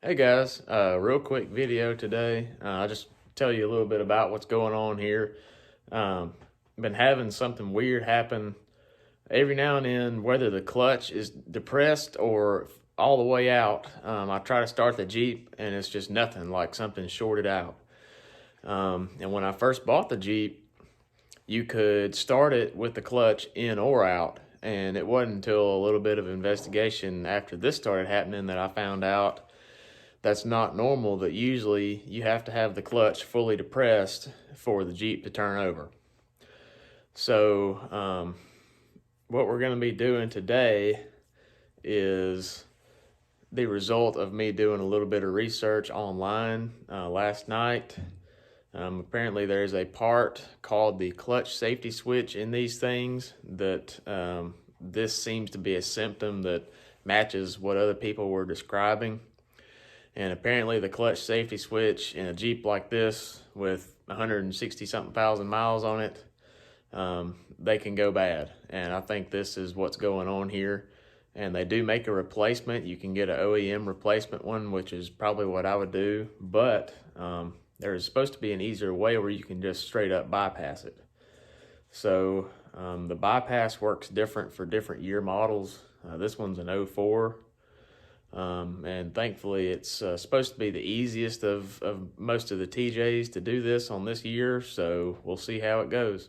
Hey guys, real quick video today. I'll just tell you a little bit about what's going on here. Um, been having something weird happen every now and then, whether the clutch is depressed or all the way out. I try to start the Jeep and it's just nothing, like something shorted out. And when I first bought the Jeep, you could start it with the clutch in or out. And it wasn't until a little bit of investigation after this started happening that I found out that's not normal, that usually you have to have the clutch fully depressed for the Jeep to turn over. So what we're going to be doing today is the result of me doing a little bit of research online last night. Apparently there's a part called the clutch safety switch in these things that this seems to be a symptom that matches what other people were describing. And apparently the clutch safety switch in a Jeep like this with 160 something thousand miles on it, they can go bad. And I think this is what's going on here. And they do make a replacement. You can get an OEM replacement one, which is probably what I would do. But there's supposed to be an easier way where you can just straight up bypass it. So the bypass works different for different year models. This one's an 04. And thankfully it's supposed to be the easiest of most of the TJs to do this on this year, so we'll see how it goes.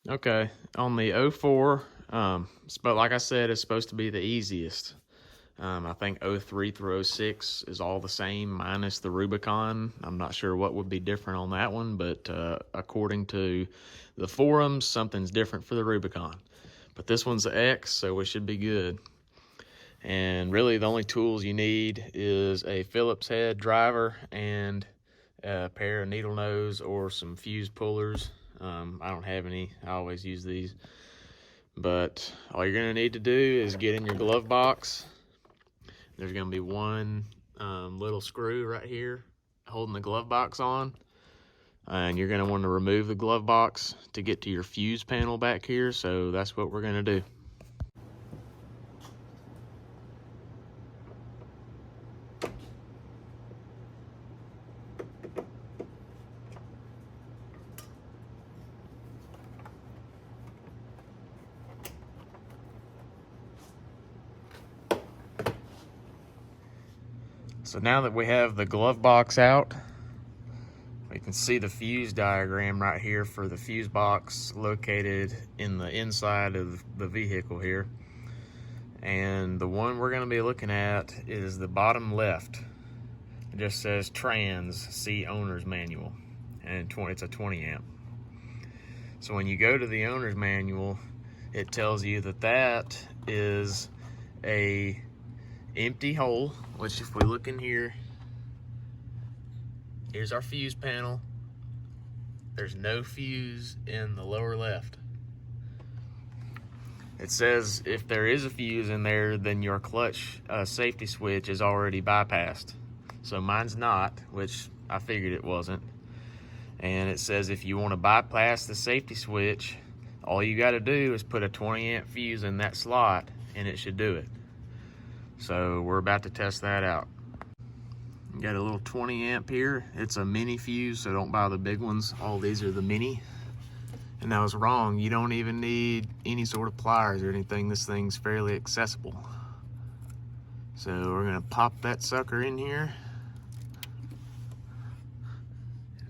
Okay, on the 04, but like I said, it's supposed to be the easiest. I think 03 through 06 is all the same minus the Rubicon. I'm not sure what would be different on that one, but according to the forums, something's different for the Rubicon. But this one's the X, so we should be good. And really the only tools you need is a Phillips head driver and a pair of needle nose or some fuse pullers. I don't have any, I always use these. But all you're gonna need to do is get in your glove box. There's gonna be one little screw right here holding the glove box on. And you're gonna wanna remove the glove box to get to your fuse panel back here, so that's what we're gonna do. So now that we have the glove box out, we can see the fuse diagram right here for the fuse box located in the inside of the vehicle here. And the one we're going to be looking at is the bottom left. It just says trans, see owner's manual, and it's a 20 amp. So when you go to the owner's manual, it tells you that that is a empty hole, which if we look in here, here's our fuse panel. There's no fuse in the lower left. It says if there is a fuse in there, then your clutch safety switch is already bypassed. So mine's not, which I figured it wasn't. And it says if you want to bypass the safety switch, all you got to do is put a 20 amp fuse in that slot and it should do it. So we're about to test that out. Got a little 20 amp here. It's a mini fuse, so don't buy the big ones. All these are the mini. And I was wrong, you don't even need any sort of pliers or anything. This thing's fairly accessible. So we're gonna pop that sucker in here.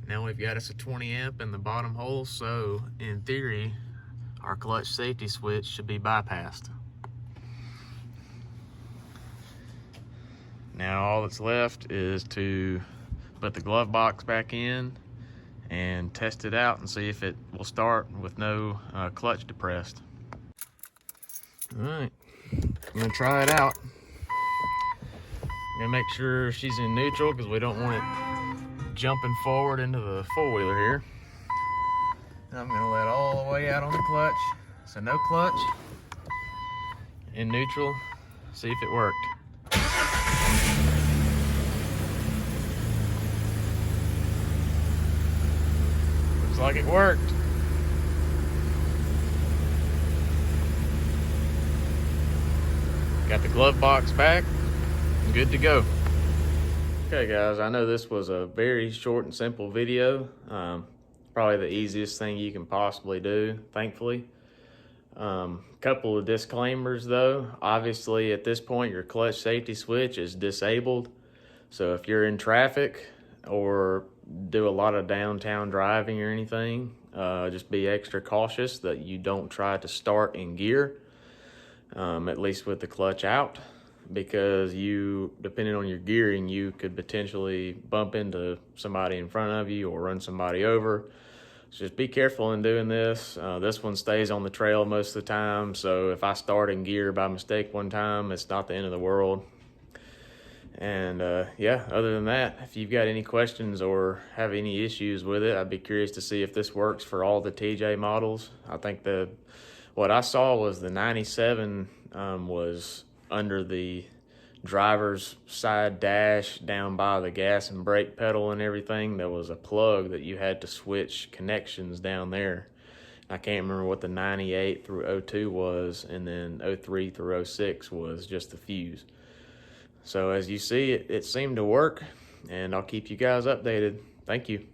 Now we've got us a 20 amp in the bottom hole, so in theory, our clutch safety switch should be bypassed. Now all that's left is to put the glove box back in and test it out and see if it will start with no clutch depressed. All right, I'm gonna try it out. I'm gonna make sure she's in neutral because we don't want it jumping forward into the four-wheeler here. And I'm gonna let all the way out on the clutch. So no clutch, in neutral, see if it worked. Looks like it worked. Got the glove box back, good to go. Okay guys, I know this was a very short and simple video. Probably the easiest thing you can possibly do, thankfully. Couple of disclaimers though. Obviously at this point your clutch safety switch is disabled. So if you're in traffic or do a lot of downtown driving or anything, just be extra cautious that you don't try to start in gear, at least with the clutch out, because you, depending on your gearing, you could potentially bump into somebody in front of you or run somebody over. So just be careful in doing this. This one stays on the trail most of the time, so if I start in gear by mistake one time, it's not the end of the world. And yeah, other than that, if you've got any questions or have any issues with it, I'd be curious to see if this works for all the TJ models. I think what I saw was the 97 was under the driver's side dash down by the gas and brake pedal and everything. There was a plug that you had to switch connections down there. I can't remember what the 98 through 02 was, and then 03 through 06 was just the fuse. So as you see, it seemed to work, and I'll keep you guys updated. Thank you.